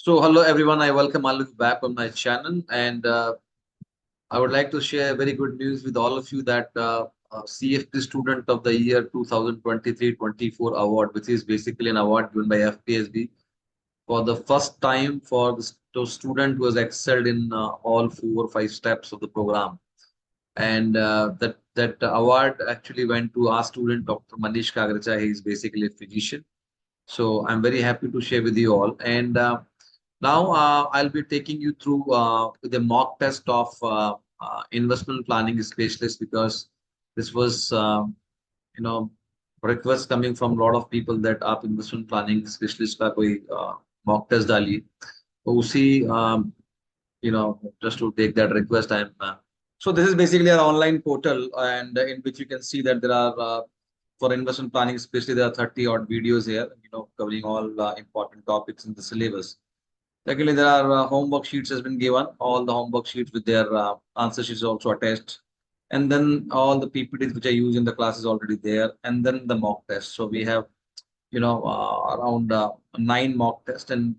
So hello everyone, I welcome all of you back on my channel, and I would like to share very good news with all of you that CFP Student of the Year 2023-24 award, which is basically an award given by FPSB for the first time for the student who has excelled in all 4 or 5 steps of the program. And that award actually went to our student, Dr. Manish Kagracha. He is basically a physician. So I'm very happy to share with you all. And now I'll be taking you through the mock test of investment planning specialist, because this was you know request coming from a lot of people that आप investment planning specialist का कोई mock test डालिए. तो उसी just to take that request, I'm so this is basically our online portal, and in which you can see that there are for investment planning especially there are 30 odd videos here, covering all important topics in the syllabus. Secondly, there are homework sheets has been given, all the homework sheets with their answer sheets also attached. And then all the PPTs which I use in the class is already there. And then the mock test. So we have, around 9 mock tests and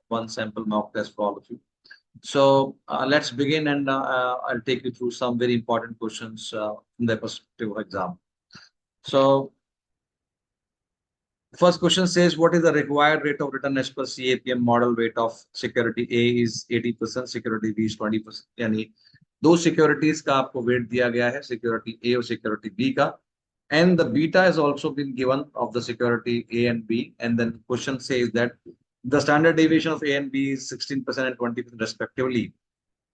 one sample mock test for all of you. So let's begin, and I'll take you through some very important questions from the perspective of exam. So first question says, what is the required rate of return as per CAPM model? Weight of security A is 80%, security B is 20%. यानी दो securities का आपको weight दिया गया है, security A और security B का, and the beta has also been given of the security A and B. And then question says that the standard deviation of A and B is 16% and 20% respectively.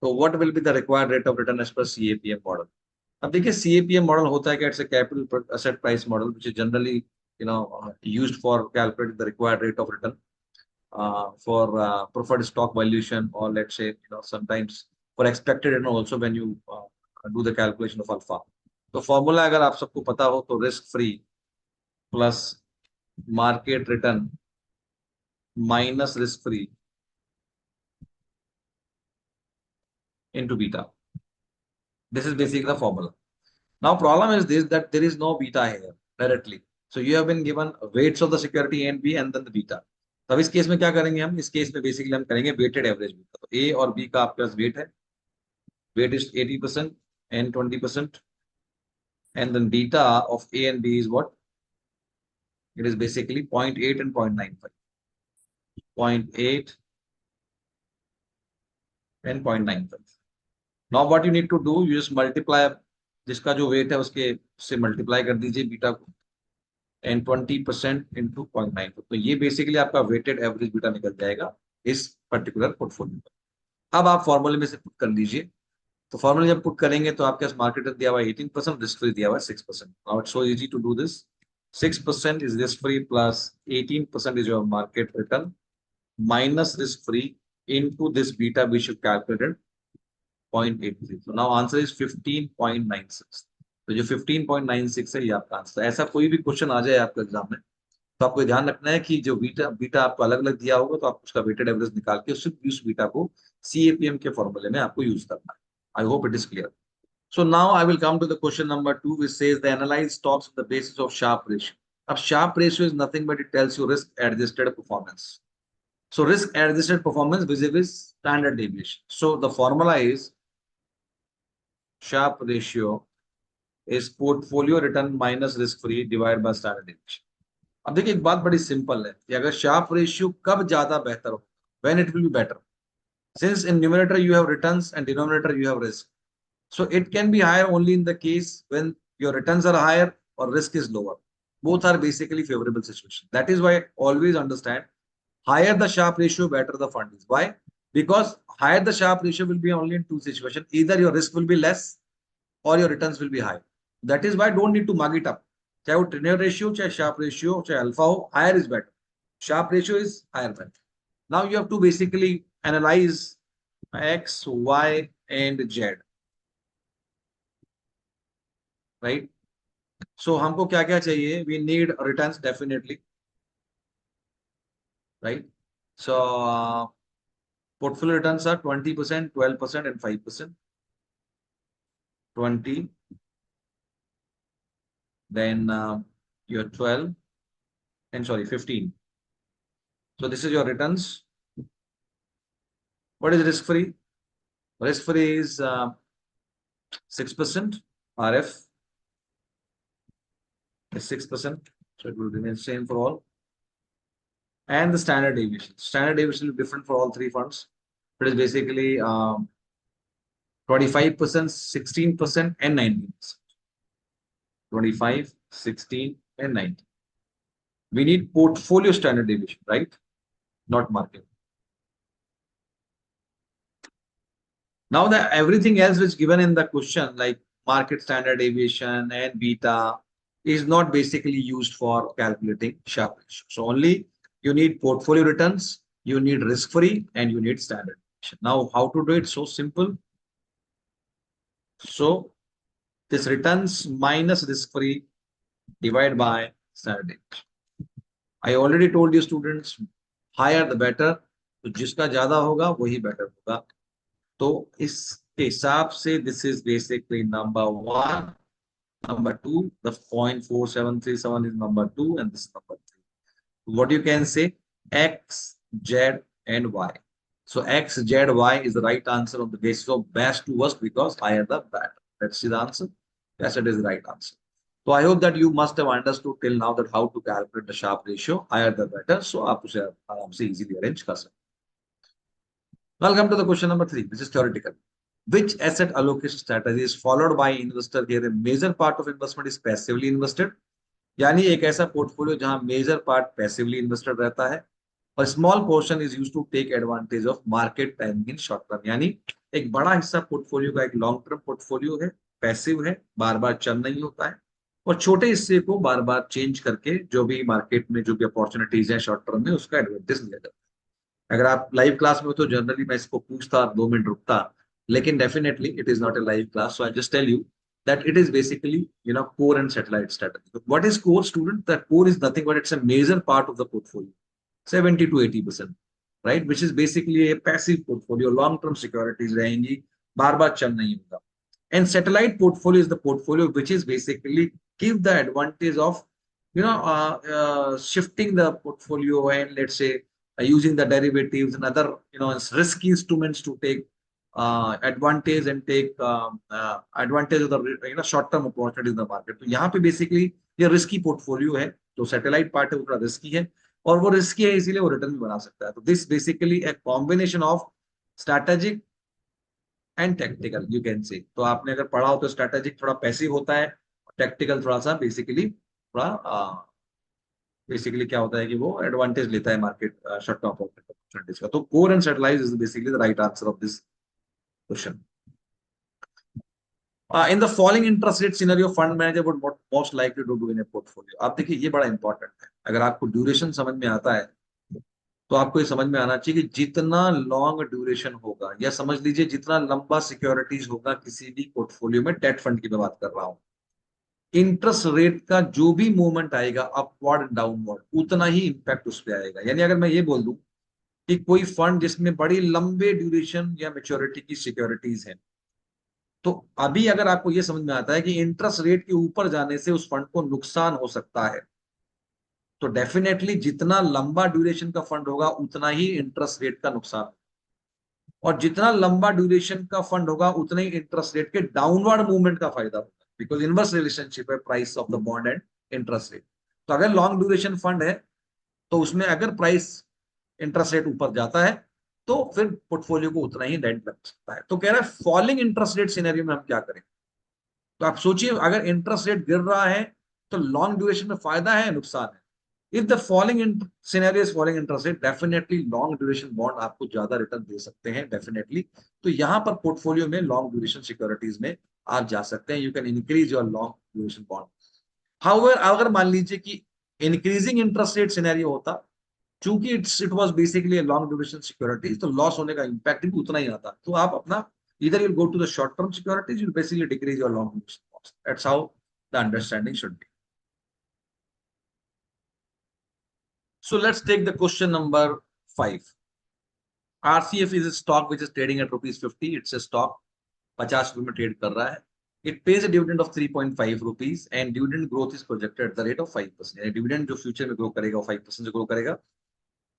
So what will be the required rate of return as per CAPM model? अब देखिए CAPM model होता है कि it's a capital asset price model, which is generally used for calculating the required rate of return for preferred stock valuation, or let's say sometimes for expected return also when you do the calculation of alpha. तो formula अगर आप सबको पता हो तो risk free plus market return minus risk free into beta. This is basically the formula. Now problem is this, that there is no beta here directly. So you have been given weights of the security A and B and then the beta. तब इस case में क्या करेंगे हम? इस case में basically हम करेंगे वेटेड एवरेज बीटा. तो A और B का आपके पास वेट है. Weight is 80% and 20%. And then beta of A and B is what? It is basically 0.8 and 0.95. 0.8 and 0.95. Now what you need to do, you just multiply जिसका जो wait है उसके से मल्टीप्लाई कर दीजिए बीटा को, and 20% into 0.9. तो ये बेसिकली आपका वेटेड एवरेज बीटा निकल जाएगा इस पर्टिकुलर पोर्टफोलियो पर. अब आप फॉर्मूले में से पुट कर लीजिए. तो फॉर्मूले जब पुट करेंगे तो आपके पास मार्केट दिया हुआ 18%, रिस्क फ्री दिया हुआ 6%. Now it's so easy to do this. 6% is risk free plus 18% is your market return minus risk free into this beta we should calculate 0.83. So now answer is 15.96. तो जो 15.96 है ये आपका answer. ऐसा कोई भी क्वेश्चन आ जाए आपके एग्जाम में तो आपको ध्यान रखना है कि जो बीटा आपको अलग अलग दिया होगा तो आप उसका वेटेड एवरेज निकाल के उस बीटा को CAPM के फॉर्मूले में आपको यूज करना है. आई hope it is clear. So now I will come to the question number 2, which says the analyze stocks on the basis of Sharpe ratio. Now Sharpe ratio is nothing but it tells you risk adjusted performance. So risk adjusted performance vis-a-vis standard deviation. So the formula is Sharpe ratio is portfolio return minus risk free divided by standard deviation. अब देखिए एक बात बड़ी simple है कि अगर Sharpe ratio कब ज्यादा बेहतर हो, when it will be better, since in numerator you have returns and denominator you have risk. So it can be higher only in the case when your returns are higher or risk is lower. Both are basically favorable situation. That is why always understand, higher the Sharpe ratio, better the fund is. Why? Because higher the Sharpe ratio will be only in two situations. Either your risk will be less or your returns will be high. That is why don't need to mug it up. चाहे वो trainer ratio, चाहे Sharpe ratio, चाहे alpha हो, higher is better. Sharpe ratio is higher better. Now you have to basically analyze X, Y, and Z. Right? So हमको क्या क्या चाहिए? We need returns definitely. Right? So portfolio returns are 20%, 12%, and 5%. 20. Then your 12 and sorry 15. So this is your returns. What is risk free? Risk free is 6%. RF is 6%. So it will remain same for all. And the standard deviation. Standard deviation is different for all three funds. It is basically 25%, 16%, and 19%. 25, 16, and 19. We need portfolio standard deviation, right? Not market. Now that everything else which given in the question, like market standard deviation and beta, is not basically used for calculating Sharpe ratio. So only you need portfolio returns, you need risk-free, and you need standard deviation. Now, how to do it? So simple. So this returns minus risk-free divided by standard deviation. I already told you students, higher the better. तो जिसका ज्यादा होगा वही better होगा. तो इसके हिसाब से this is basically number 1, number 2, the 0.4737 is number 2, and this is number 3. What you can say? X, Z, and Y. So X, Z, Y is the right answer on the basis of best to worst because higher the better. Let's see the answer. Yes, it is the right answer. So I hope that you must have understood till now that how to calculate the Sharpe ratio. Higher the better. So आप उसे आराम से easily arrange कर सकते. Welcome to the question number 3, which is theoretical. Which asset allocation strategy is followed by investor here? A major part of investment is passively invested. यानी एक ऐसा portfolio जहां मेजर पार्ट पैसिवली इन्वेस्टेड रहता है और small portion is used to take advantage of market timing in short term. यानी एक बड़ा हिस्सा पोर्टफोलियो का एक लॉन्ग टर्म पोर्टफोलियो है, पैसिव है, बार बार चल नहीं होता है, और छोटे हिस्से को बार बार चेंज करके जो भी मार्केट में जो भी अपॉर्चुनिटीज है शॉर्ट टर्म में उसका एडवांटेज लिया जाता है. अगर आप लाइव क्लास में हो तो जनरली मैं इसको पूछता 2 मिनट रुकता, लेकिन definitely it is not a live class, so I just tell you that it is basically core and satellite strategy. What is core, student? That core is nothing but it's a major part of the portfolio, 70 to 80%, right? Which is basically a passive portfolio. Long term securities रहेंगी, बार बार चल नहीं होगा. And satellite portfolio is the portfolio which is basically give the advantage of shifting the portfolio and let's say using the derivatives and other risky instruments to take advantage and take advantage of the short term opportunities in the market. तो यहाँ पे basically ये risky portfolio है, तो satellite part है वो थोड़ा risky है और वो रिस्की है इसीलिए वो रिटर्न भी बना सकता है. तो this basically a combination of strategic and tactical you can say. तो आपने अगर पढ़ा हो तो स्ट्रैटेजिक थोड़ा पैसिव होता है, टेक्टिकल थोड़ा सा बेसिकली थोड़ा बेसिकली क्या होता है कि वो एडवांटेज लेता है मार्केट शॉर्ट टर्म अपॉर्चुनिटीज का. तो core and satellite is basically the right answer of this question. In the falling interest rate scenario, fund manager would most likely to do in a portfolio. आप देखिए ये बड़ा important है. अगर आपको duration समझ में आता है तो आपको ये समझ में आना चाहिए कि जितना लॉन्ग ड्यूरेशन होगा या समझ लीजिए जितना लंबा सिक्योरिटीज होगा किसी भी पोर्टफोलियो में, डेट फंड की मैं बात कर रहा हूं, इंटरेस्ट रेट का जो भी मूवमेंट आएगा अपवर्ड डाउनवर्ड उतना ही इंपैक्ट उस पर आएगा. यानी अगर मैं ये बोल दूं कि कोई फंड जिसमें बड़ी लंबे ड्यूरेशन या मेच्योरिटी की सिक्योरिटीज है, तो अभी अगर आपको यह समझ में आता है कि इंटरेस्ट रेट के ऊपर जाने से उस फंड को नुकसान हो सकता है, तो डेफिनेटली जितना लंबा ड्यूरेशन का फंड होगा उतना ही इंटरेस्ट रेट का नुकसान, और जितना लंबा ड्यूरेशन का फंड होगा उतना ही इंटरेस्ट रेट के डाउनवर्ड मूवमेंट का फायदा होगा, बिकॉज इनवर्स रिलेशनशिप है price of the bond and interest rate. तो अगर लॉन्ग ड्यूरेशन फंड है तो उसमें अगर प्राइस इंटरेस्ट रेट ऊपर जाता है तो फिर पोर्टफोलियो को उतना ही डेंट लग सकता है. तो कह रहा है फॉलिंग इंटरेस्ट रेट सिनेरियो में हम क्या करें. तो आप सोचिए अगर इंटरेस्ट रेट गिर रहा है तो लॉन्ग ड्यूरेशन में फायदा है नुकसान है. If the falling scenario is falling interest rate, definitely long duration bond आपको ज्यादा रिटर्न दे सकते हैं डेफिनेटली. तो यहां पर पोर्टफोलियो में लॉन्ग ड्यूरेशन सिक्योरिटीज में आप जा सकते हैं. You can increase your long duration bond. However अगर मान लीजिए कि इंक्रीजिंग इंटरेस्ट रेट सिनेरियो होता, चूंकि it was basically a long duration securities, तो लॉस होने का इंपैक्ट भी उतना ही आता. तो आप अपना इधर you go to the short term securities, you basically decrease your long duration cost. That's how the understanding should be. So let's take the question number 5. RCF is a stock which is trading at ₹50. It's a stock 50 रुपए में trade कर रहा है. It pays a dividend of 3.5 rupees and dividend growth is projected at the rate of 5%. यानी dividend जो future में grow करेगा वो 5% से ग्रो करेगा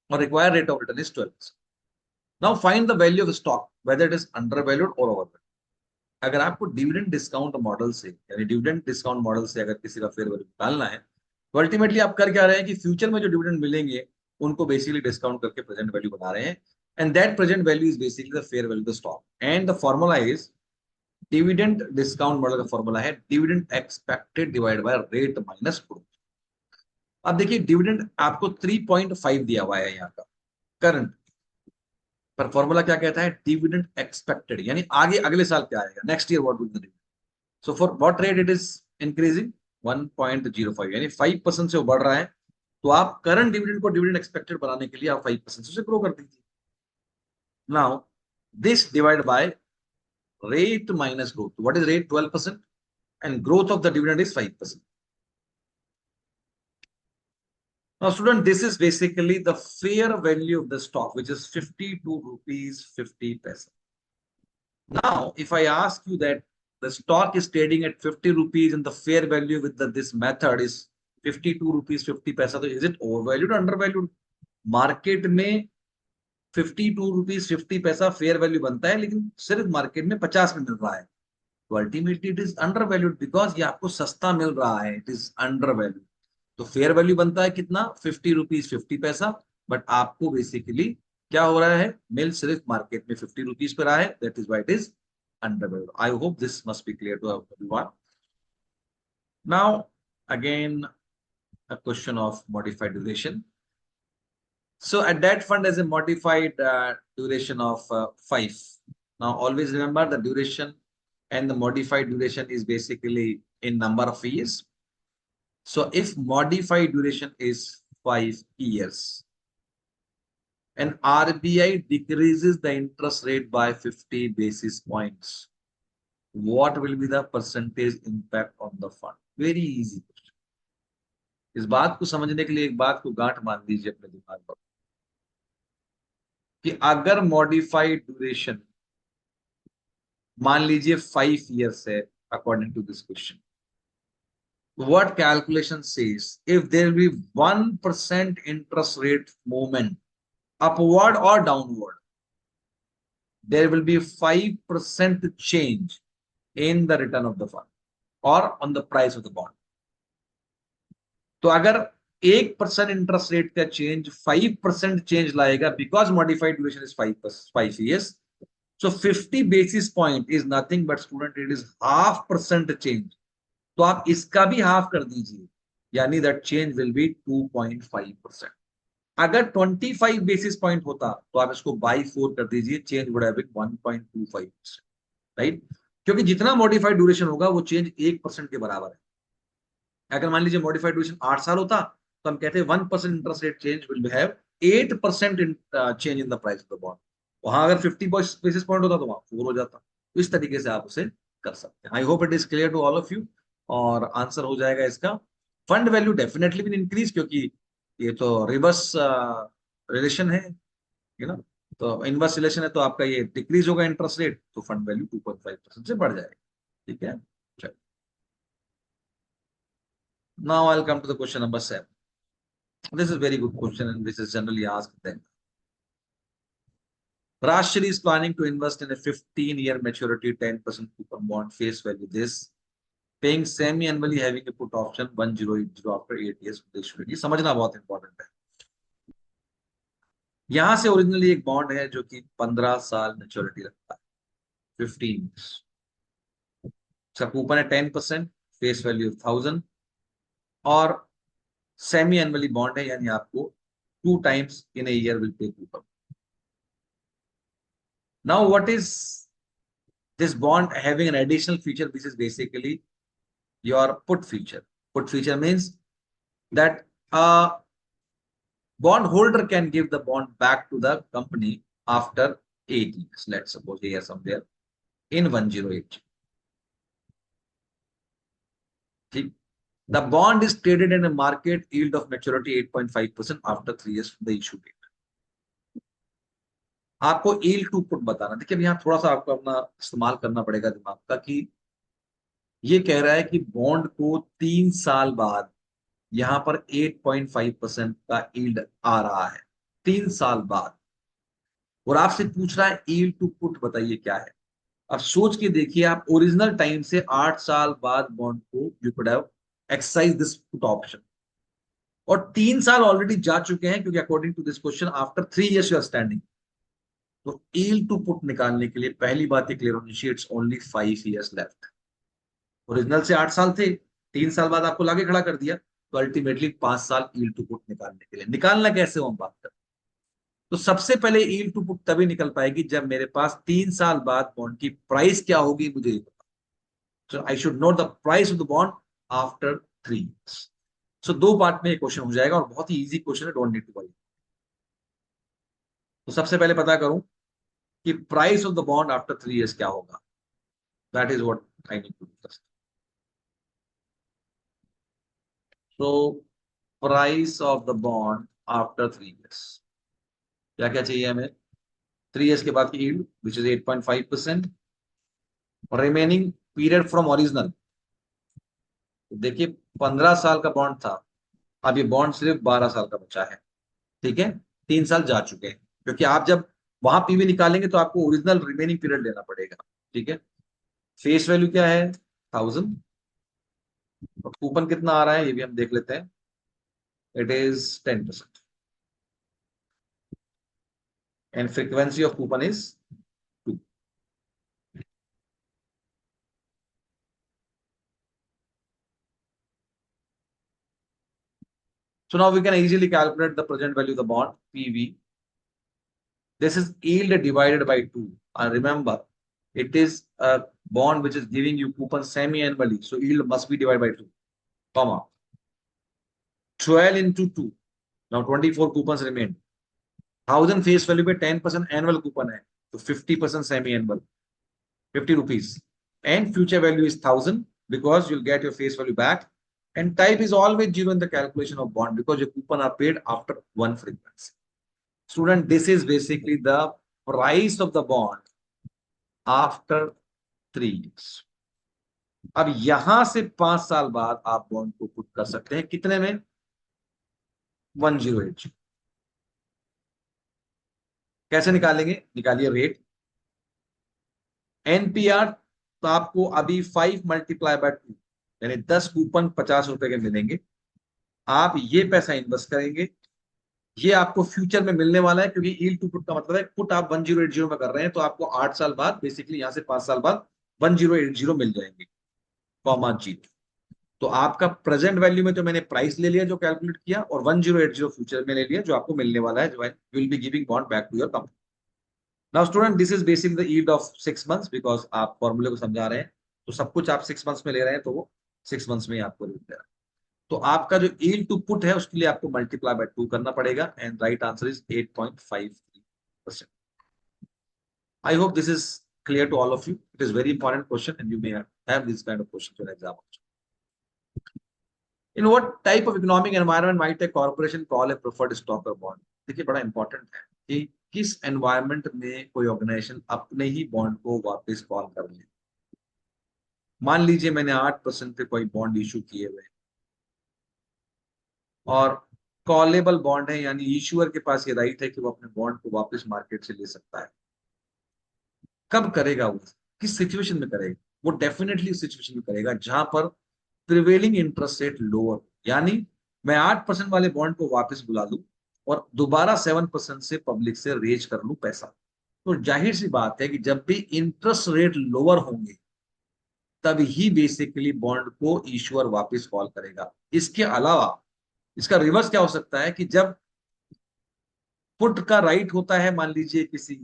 और required rate of return is 12%. Now find the value of stock whether it is under valued और over. अगर आपको डिविडेंड डिस्काउंट मॉडल से, यानी डिविडेंड डिस्काउंट मॉडल से अगर किसी का फेयर वैल्यू निकालना है, तो अल्टीमेटली आप कर क्या रहे हैं कि फ्यूचर में जो डिविडेंड मिलेंगे उनको बेसिकली डिस्काउंट करके प्रेजेंट वैल्यू बना रहे हैं, and that present value is basically the fair value of the stock, and the formula is dividend discount model का फॉर्मूला है dividend expected divide by rate minus growth. अब देखिए dividend आपको 3.5 दिया हुआ है यहाँ का करंट, पर फॉर्मूला क्या कहता है, डिविडेंड एक्सपेक्टेड, यानी आगे अगले साल क्या आएगा, next year what will the dividend. So for what rate it is increasing, 1.05, यानी 5% से वो बढ़ रहा है, तो आप करंट डिविडेंड को डिविडेंड एक्सपेक्टेड बनाने के लिए आप 5% से ग्रो कर दीजिए। Now this divide by rate minus growth, what is rate, 12%, and growth of the dividend is 5%. Now, student, this is basically the fair value of the stock, which is 52 rupees 50 paisa. Now, if I ask you that the stock is trading at 50 rupees and the fair value with this method is 52 rupees 50 paisa, so is it overvalued or undervalued? Market में 52 rupees 50 पैसा fair value बनता है, लेकिन सिर्फ market में 50 में मिल रहा है, तो ultimately it is under valued, because ये आपको सस्ता मिल रहा है, इट इज अंडर वैल्यूड। तो फेयर वैल्यू बनता है कितना, 50 रुपीज 50 पैसा, बट आपको बेसिकली क्या हो रहा है, मिल सिर्फ मार्केट में 50 रुपीज पे रहा है, that is why it is undervalued. I hope this must be clear to everyone. Now again a question of modified duration. So a debt fund has a modified duration of 5. Now always remember the duration and the modified duration is basically in number of years. So if modified duration is 5 years and RBI decreases the interest rate by 50 basis points, what will be the percentage impact on the fund? Very easy. इस बात को समझने के लिए एक बात को गांठ मान दीजिए अपने दिमाग पर, कि अगर मॉडिफाइड ड्यूरेशन मान लीजिए 5 years है, according to this question, what calculation says if there will be 1% interest rate movement upward or downward, there will be 5% change in the return of the fund or on the price of the bond. तो अगर 1% interest rate का change 5% change लाएगा, because modified duration is 5 years, so 50 basis point is nothing but student, it is 0.5% change, तो आप इसका भी half कर दीजिए, यानी दैट चेंज विल बी 2.5%। अगर 25 बेसिस पॉइंट होता तो आप इसको बाई 4 कर दीजिए, change would have been 1.25%, right, क्योंकि जितना मॉडिफाइड ड्यूरेशन होगा वो चेंज 1% के बराबर है। अगर मान लीजिए मॉडिफाइड ड्यूरेशन 8 साल होता तो हम कहते हैं 1% interest rate change will have 8% change in the price of the bond. वहां अगर 50 बेसिस पॉइंट होता तो वहां 4 हो जाता। तो इस तरीके से आप उसे कर सकते हैं। I hope it is clear to all of you, और आंसर हो जाएगा इसका फंड वैल्यू डेफिनेटली भी इंक्रीज, क्योंकि ये तो रिवर्स रिलेशन है ना, तो इनवर्स रिलेशन है, तो आपका ये डिक्रीज होगा इंटरेस्ट रेट, तो फंड वैल्यू 2.5% से बढ़ जाएगा। ठीक है, चलो now I will come to the question number 7। This is very good question and this is generally asked then. Rashri is planning to invest in a 15-year maturity 10% coupon bond, face value this, paying semi-annually, having a put option 1080 after 8 years. ये समझना बहुत important है। यहां से originally एक bond है जो कि 15 साल मेच्योरिटी रखता है, 15 years, इसका कूपन है 10%, फेस वैल्यू 1000, और सेमी एनुअली बॉन्ड है, यानी आपको 2 times in a year will pay coupon. Now what is this bond having an additional feature, which is basically your put feature. Put feature means that a bond holder can give the bond back to the company after 8 years. Let's suppose here somewhere in 108. The bond is traded in a market yield of maturity 8.5% after 3 years from the issue date. आपको yield to put बताना। देखिए यहाँ थोड़ा सा आपको अपना इस्तेमाल करना पड़ेगा दिमाग का, कि ये कह रहा है कि बॉन्ड को 3 साल बाद यहां पर 8.5% का यील्ड आ रहा है, 3 साल बाद। और आपसे पूछ रहा है यील्ड टू पुट बताइए क्या है। अब सोच के देखिए, आप ओरिजिनल टाइम से 8 साल बाद बॉन्ड को you could have exercise this put option, और 3 साल ऑलरेडी जा चुके हैं, क्योंकि according to this question after 3 years you are standing. तो यील्ड टू पुट निकालने के लिए पहली बात ये क्लियर होनी चाहिए, it's only 5 years left. Original से 8 साल थे, 3 साल बाद आपको लाके खड़ा कर दिया, तो अल्टीमेटली 5 साल यील्ड टू पुट निकालने के लिए, निकालना कैसे हो हम बात करते हैं। तो सबसे पहले यील्ड टू पुट तभी निकल पाएगी जब मेरे पास 3 साल बाद बॉन्ड की प्राइस क्या होगी मुझे ये पता। So I should note the price of the bond after 3 years। So दो पार्ट में ये क्वेश्चन हो जाएगा, और बहुत ही इजी क्वेश्चन है, डोंट नीड टू वरी। तो सबसे पहले पता करूं कि price of the bond after 3 years क्या होगा। That is what I need to discuss. So price of the bond after 3 years क्या क्या चाहिए हमें। 3 years के बाद की yield which is 8.5%, remaining period from original. देखिए 15 साल का बॉन्ड था, अब ये बॉन्ड सिर्फ 12 साल का बचा है। ठीक है, 3 साल जा चुके हैं, क्योंकि आप जब वहां पीवी निकालेंगे तो आपको ओरिजिनल रिमेनिंग पीरियड लेना पड़ेगा। ठीक है, फेस वैल्यू क्या है 1000, और कूपन कितना आ रहा है ये भी हम देख लेते हैं, it is 10%, and frequency of coupon is 2। So now we can easily calculate the present value of the bond PV. This is yield divided by 2. And remember, it is a bond which is giving you coupon semi-annually. So yield must be divided by 2, comma 12 into 2. Now 24 coupons remain. 1000 face value पे 10% annual coupon है, तो 50% semi-annual, 50 rupees. And future value is 1000 because you'll get your face value back. And type is always zero in the calculation of bond because your coupon are paid after one frequency. Student, this is basically the price of the bond after 3 years. अब यहां से 5 साल बाद आप bond को put कर सकते हैं कितने में, 1080। कैसे निकालेंगे, निकालिए रेट एनपीआर। तो आपको अभी 5 × 2 यानी 10 कूपन 50 रुपए के मिलेंगे। आप ये पैसा इन्वेस्ट करेंगे, ये आपको फ्यूचर में मिलने वाला है, क्योंकि यील्ड टू पुट का मतलब है पुट आप 1080 में कर रहे हैं, तो आपको 8 साल बाद बेसिकली यहां से 5 साल बाद 1080 मिल जाएंगे, कॉमा जी। तो आपका प्रेजेंट वैल्यू में तो मैंने प्राइस ले लिया जो कैलकुलेट किया, और 1080 फ्यूचर में ले लिया जो आपको मिलने वाला है, जो will be giving bond back to your company. Now student, this is basic the yield of 6 months, because आप फॉर्मूले को समझा रहे हैं, तो सब कुछ आप 6 months में ले रहे हैं, तो वो 6 months में ही आपको रिटर्न दे रहा है। तो आपका जो यील्ड टू पुट है उसके लिए आपको मल्टीप्लाई बाय 2 करना पड़ेगा, and right answer is 8.53%। I hope this is clear to all of you. It is very important question, and you may have this kind of questions in exam also. In what type of economic environment might a corporation call a preferred stock or bond? देखिए बड़ा important है कि किस environment में कोई organisation अपने ही bond को वापस कॉल कर ले। मान लीजिए मैंने 8% पे कोई बॉन्ड इशू किए हुए, और कॉलेबल बॉन्ड है, यानी इशूअर के पास ये राइट है कि वो अपने बॉन्ड को वापस मार्केट से ले सकता है। कब करेगा वो, किस सिचुएशन में करेगा, वो डेफिनेटली सिचुएशन में करेगा जहां पर प्रिवेलिंग इंटरेस्ट रेट लोअर, यानी मैं 8% वाले बॉन्ड को वापस बुला लूं और दोबारा 7% से पब्लिक से रेज कर लूं पैसा। तो जाहिर सी बात है कि जब भी इंटरेस्ट रेट लोअर होंगे तब ही बेसिकली बॉन्ड को इश्यूअर वापस कॉल करेगा। इसके अलावा इसका रिवर्स क्या हो सकता है कि जब पुट का राइट होता है मान लीजिए किसी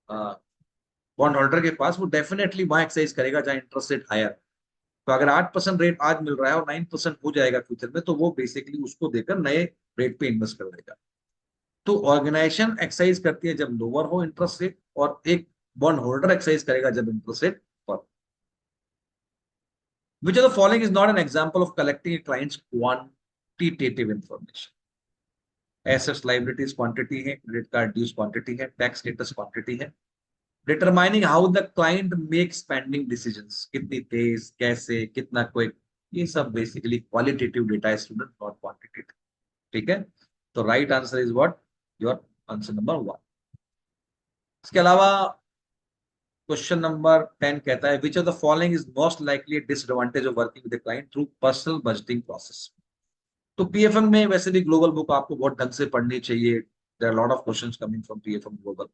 बॉन्ड होल्डर के पास, वो डेफिनेटली वहां एक्सरसाइज करेगा जहां इंटरेस्ट रेट हायर। तो अगर 8% रेट आज मिल रहा है और 9% हो जाएगा फ्यूचर में, तो वो बेसिकली उसको देकर नए रेट पे इन्वेस्ट कर देगा। तो ऑर्गेनाइजेशन एक्सरसाइज करती है जब लोअर हो इंटरेस्ट रेट, और एक बॉन्ड होल्डर एक्सरसाइज करेगा जब इंटरेस्ट रेट पर। Which of the following is not an example of collecting A clients quantitative information. Assets liabilities quantity है, क्रेडिट कार्ड ड्यूज क्वांटिटी है, टैक्स स्टेटस क्वांटिटी है। Determining how the client make spending decisions, कितनी तेज, कैसे, कितना quick, ये सब basically qualitative data है student, not quantitative. ठीक है, तो right answer is what, your answer number 1। इसके अलावा क्वेश्चन नंबर 10 कहता है which of the following is most likely disadvantage of working with the client through personal budgeting process. तो PFM में वैसे भी ग्लोबल बुक आपको बहुत ढंग से पढ़नी चाहिए। There are lot of questions coming from PFM global.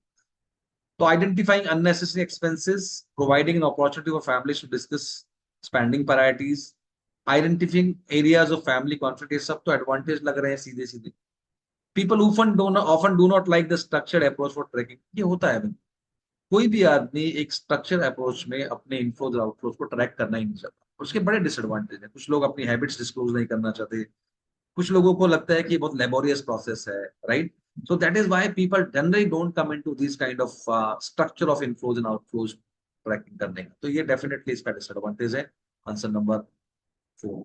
तो identifying unnecessary expenses, providing an opportunity for families to discuss spending priorities, identifying areas of family conflict, ये सब तो एडवांटेज लग रहे हैं सीधे सीधे। People often do not like the structured approach for tracking, ये होता है। कोई भी आदमी एक स्ट्रक्चर अप्रोच में अपने इनफ्लोज और आउटफ्लोज को ट्रैक करना ही नहीं चाहता। उसके बड़े डिसएडवांटेज हैं। कुछ लोग अपनी हैबिट्स डिस्क्लोज नहीं करना चाहते। कुछ लोगों को लगता है कि ये बहुत लेबोरियस प्रोसेस है, right? So that is why people generally don't come into this kind of structure of inflows and outflows tracking करने का। तो ये डेफिनेटली इसका डिसएडवांटेज है। Answer number 4।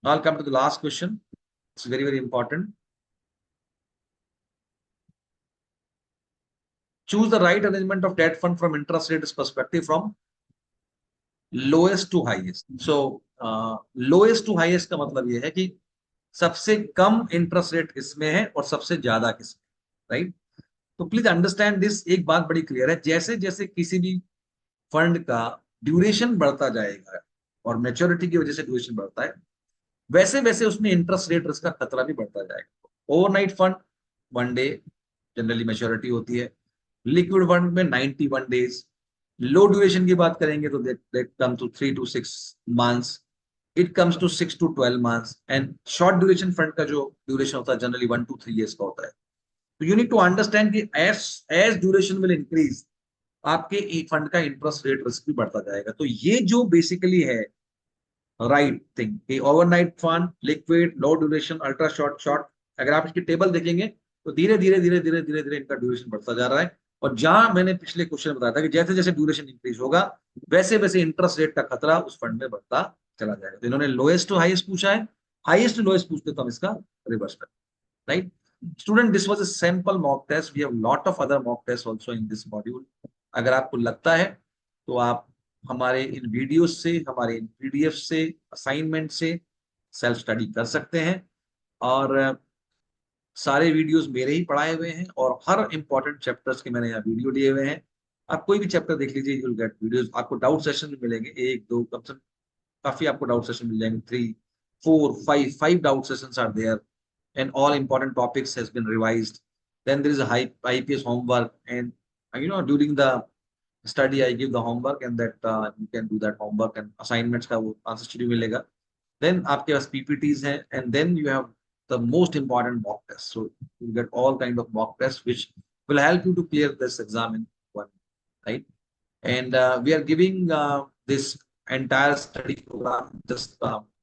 Now I come to the last question. It's very very important. Choose the right arrangement of debt fund from interest rates perspective from lowest to highest. So lowest to highest का मतलब ये है कि सबसे कम interest rate किसमें है और सबसे ज्यादा किसमें, राइट? तो प्लीज अंडरस्टैंड दिस। एक बात बड़ी क्लियर है, जैसे जैसे किसी भी फंड का ड्यूरेशन बढ़ता जाएगा और मेच्योरिटी की वजह से ड्यूरेशन बढ़ता है, वैसे वैसे उसमें इंटरेस्ट रेट रिस्क का खतरा भी बढ़ता जाएगा। Overnight fund 1 day generally maturity होती है। लिक्विड फंड में 91 डेज। लो ड्यूरेशन की बात करेंगे तो that come to 3 to 6 months। It comes to 6 to 12 months। And short duration fund का जो ड्यूरेशन होता है जनरली 1 to 3 years का होता है। तो यू नीड टू अंडरस्टैंड कि as as duration will increase, आपके फंड का इंटरेस्ट रेट रिस्क भी बढ़ता जाएगा। तो ये जो बेसिकली है राइट थिंग कि overnight fund, liquid, low duration, ultra short, short, अगर आप इसकी टेबल देखेंगे तो धीरे धीरे धीरे धीरे धीरे धीरे इनका ड्यूरेशन बढ़ता जा रहा है। और जहां मैंने पिछले क्वेश्चन में बताया था कि जैसे जैसे ड्यूरेशन इंक्रीज होगा वैसे वैसे इंटरेस्ट रेट का खतरा उस फंड में बढ़ता चला जाएगा। तो इन्होंने लोएस्ट टू हाईएस्ट पूछा है, हाईएस्ट टू लोएस्ट पूछते तो हम इसका रिवर्स करें, right? Student, this was a sample mock test. We have lot of other mock test also in this module. अगर आपको लगता है तो आप हमारे इन वीडियोस से, हमारे इन पीडीएफ से, असाइनमेंट से सेल्फ स्टडी कर सकते हैं। और सारे वीडियोस मेरे ही पढ़ाए हुए हैं और हर इंपॉर्टेंट चैप्टर्स के मैंने यहाँ वीडियो दिए हुए हैं। आप कोई भी चैप्टर देख लीजिए, यू विल गेट वीडियोस। आपको डाउट सेशन भी मिलेंगे, एक दो कम से कम काफी आपको डाउट सेशन मिल जाएंगे। 3 4 5 doubt sessions are there and all important topics has been revised. Then there is a high IPS homework, and during the study I give the homework, and that you can do that homework and assignments का वो answer schedule मिलेगा। Then आपके पास PPTs हैं, and then you have the most important mock test. So you get all kind of mock tests which will help you to clear this exam in one, right? And we are giving this entire study program just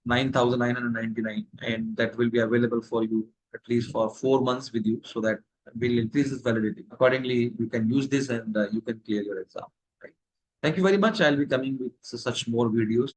9,999, and that will be available for you at least for 4 months with you, so that will increase its validity. Accordingly, you can use this and you can clear your exam. Right. Thank you very much. I'll be coming with such more videos.